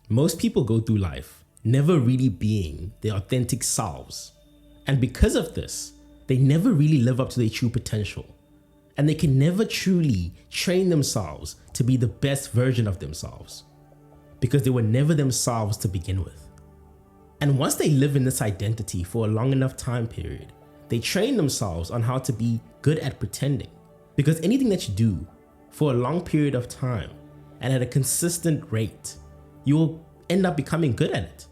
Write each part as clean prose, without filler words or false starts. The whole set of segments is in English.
Most people go through life never really being their authentic selves. And because of this, they never really live up to their true potential. And they can never truly train themselves to be the best version of themselves because they were never themselves to begin with. And once they live in this identity for a long enough time period, they train themselves on how to be good at pretending. Because anything that you do for a long period of time and at a consistent rate, you will end up becoming good at it.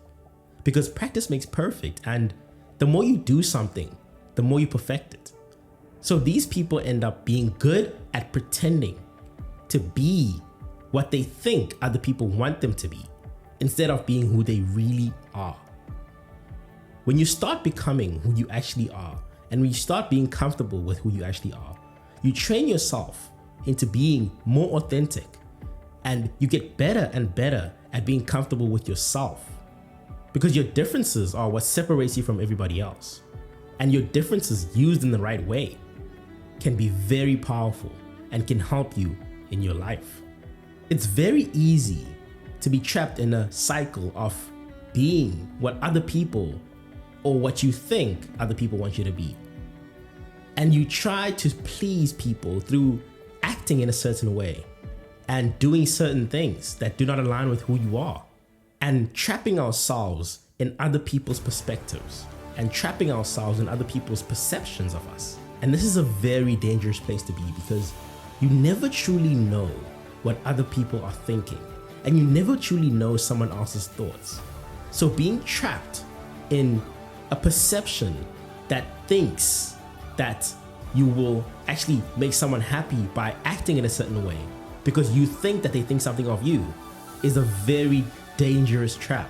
Because practice makes perfect, and the more you do something, the more you perfect it. So these people end up being good at pretending to be what they think other people want them to be, instead of being who they really are. When you start becoming who you actually are, and when you start being comfortable with who you actually are, you train yourself into being more authentic, and you get better and better at being comfortable with yourself. Because your differences are what separates you from everybody else. And your differences used in the right way can be very powerful and can help you in your life. It's very easy to be trapped in a cycle of being what other people or what you think other people want you to be. And you try to please people through acting in a certain way and doing certain things that do not align with who you are, and trapping ourselves in other people's perspectives and trapping ourselves in other people's perceptions of us. And this is a very dangerous place to be because you never truly know what other people are thinking, and you never truly know someone else's thoughts. So being trapped in a perception that thinks that you will actually make someone happy by acting in a certain way because you think that they think something of you is a very dangerous trap,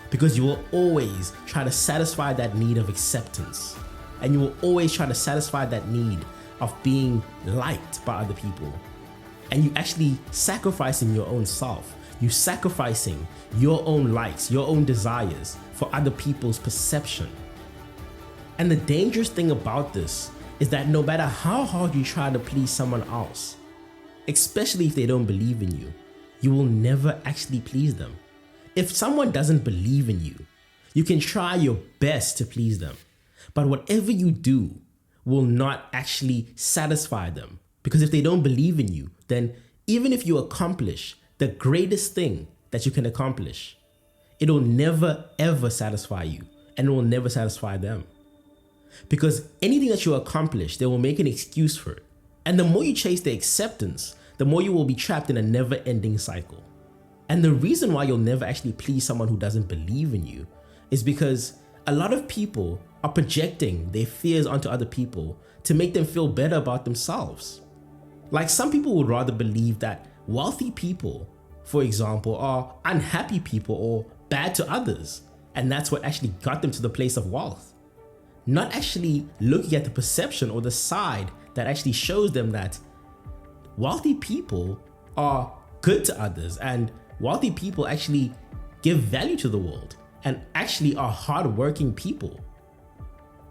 because you will always try to satisfy that need of acceptance, and you will always try to satisfy that need of being liked by other people, and you actually sacrificing your own self. You sacrificing your own likes, your own desires for other people's perception. And the dangerous thing about this is that no matter how hard you try to please someone else, especially if they don't believe in you, you will never actually please them. If someone doesn't believe in you, you can try your best to please them, but whatever you do will not actually satisfy them. Because if they don't believe in you, then even if you accomplish the greatest thing that you can accomplish, it will never ever satisfy you, and it will never satisfy them. Because anything that you accomplish, they will make an excuse for it. And the more you chase the acceptance, the more you will be trapped in a never-ending cycle. And the reason why you'll never actually please someone who doesn't believe in you is because a lot of people are projecting their fears onto other people to make them feel better about themselves. Like, some people would rather believe that wealthy people, for example, are unhappy people or bad to others, and that's what actually got them to the place of wealth. Not actually looking at the perception or the side that actually shows them that wealthy people are good to others, and wealthy people actually give value to the world and actually are hardworking people.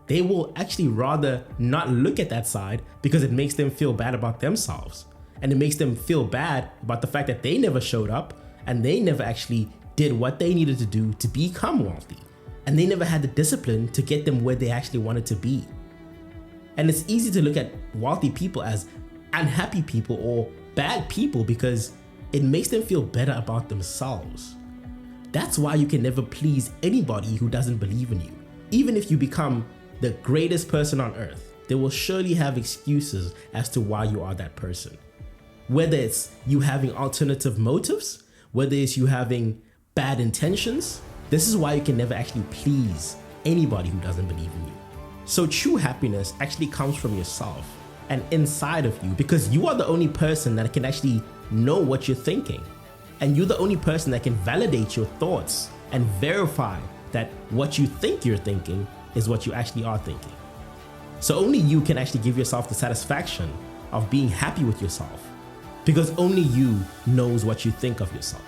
They will actually rather not look at that side because it makes them feel bad about themselves, and it makes them feel bad about the fact that they never showed up and they never actually did what they needed to do to become wealthy, and they never had the discipline to get them where they actually wanted to be. And it's easy to look at wealthy people as unhappy people or bad people because it makes them feel better about themselves. That's why you can never please anybody who doesn't believe in you. Even if you become the greatest person on earth, they will surely have excuses as to why you are that person. Whether it's you having alternative motives, whether it's you having bad intentions, this is why you can never actually please anybody who doesn't believe in you. So true happiness actually comes from yourself and inside of you, because you are the only person that can actually know what you're thinking. And you're the only person that can validate your thoughts and verify that what you think you're thinking is what you actually are thinking. So only you can actually give yourself the satisfaction of being happy with yourself, because only you knows what you think of yourself.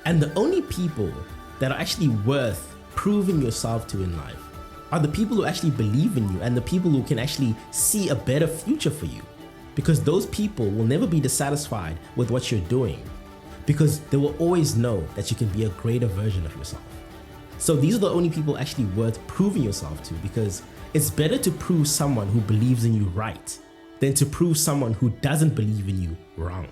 And the only people that are actually worth proving yourself to in life are the people who actually believe in you and the people who can actually see a better future for you, because those people will never be dissatisfied with what you're doing. because they will always know that you can be a greater version of yourself. So these are the only people actually worth proving yourself to, because it's better to prove someone who believes in you right than to prove someone who doesn't believe in you wrong.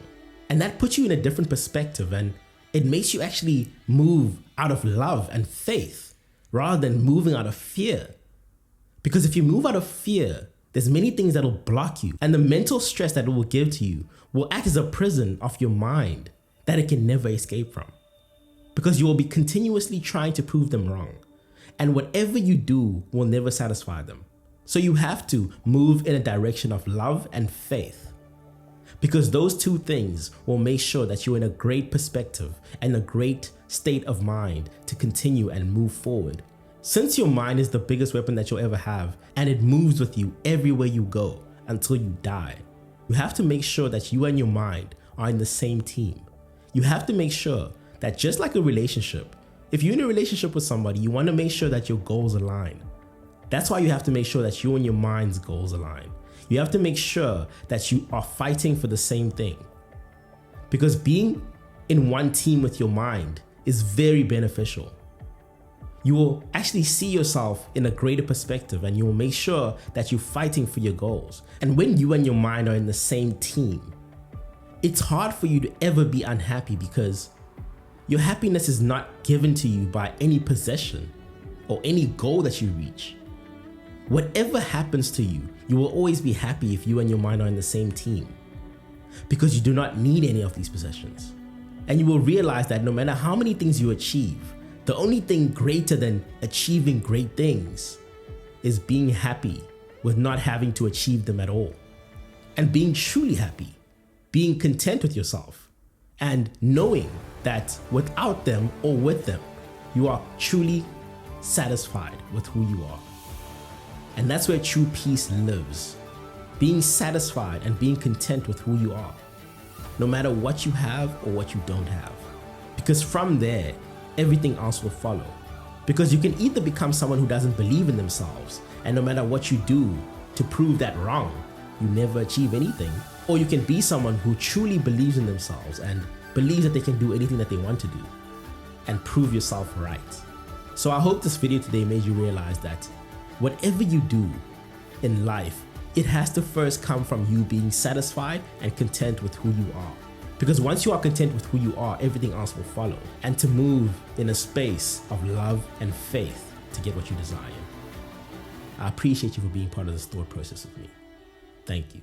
And that puts you in a different perspective, and it makes you actually move out of love and faith rather than moving out of fear. Because if you move out of fear, there's many things that will block you, and the mental stress that it will give to you will act as a prison of your mind that it can never escape from. Because you will be continuously trying to prove them wrong, and whatever you do will never satisfy them. So you have to move in a direction of love and faith, because those two things will make sure that you're in a great perspective and a great state of mind to continue and move forward. Since your mind is the biggest weapon that you'll ever have, and it moves with you everywhere you go until you die, you have to make sure that you and your mind are in the same team. You have to make sure that, just like a relationship, if you're in a relationship with somebody, you want to make sure that your goals align. That's why you have to make sure that you and your mind's goals align. You have to make sure that you are fighting for the same thing. Because being in one team with your mind is very beneficial. You will actually see yourself in a greater perspective, and you will make sure that you're fighting for your goals. And when you and your mind are in the same team, it's hard for you to ever be unhappy, because your happiness is not given to you by any possession or any goal that you reach. Whatever happens to you, you will always be happy if you and your mind are in the same team, because you do not need any of these possessions. And you will realize that no matter how many things you achieve, the only thing greater than achieving great things is being happy with not having to achieve them at all, and being truly happy, being content with yourself, and knowing that without them or with them, you are truly satisfied with who you are. And that's where true peace lives. Being satisfied and being content with who you are, no matter what you have or what you don't have. Because from there, everything else will follow. Because you can either become someone who doesn't believe in themselves, and no matter what you do to prove that wrong, you never achieve anything. Or you can be someone who truly believes in themselves and believes that they can do anything that they want to do and prove yourself right. So I hope this video today made you realize that whatever you do in life, it has to first come from you being satisfied and content with who you are. Because once you are content with who you are, everything else will follow. And to move in a space of love and faith to get what you desire. I appreciate you for being part of this thought process with me. Thank you.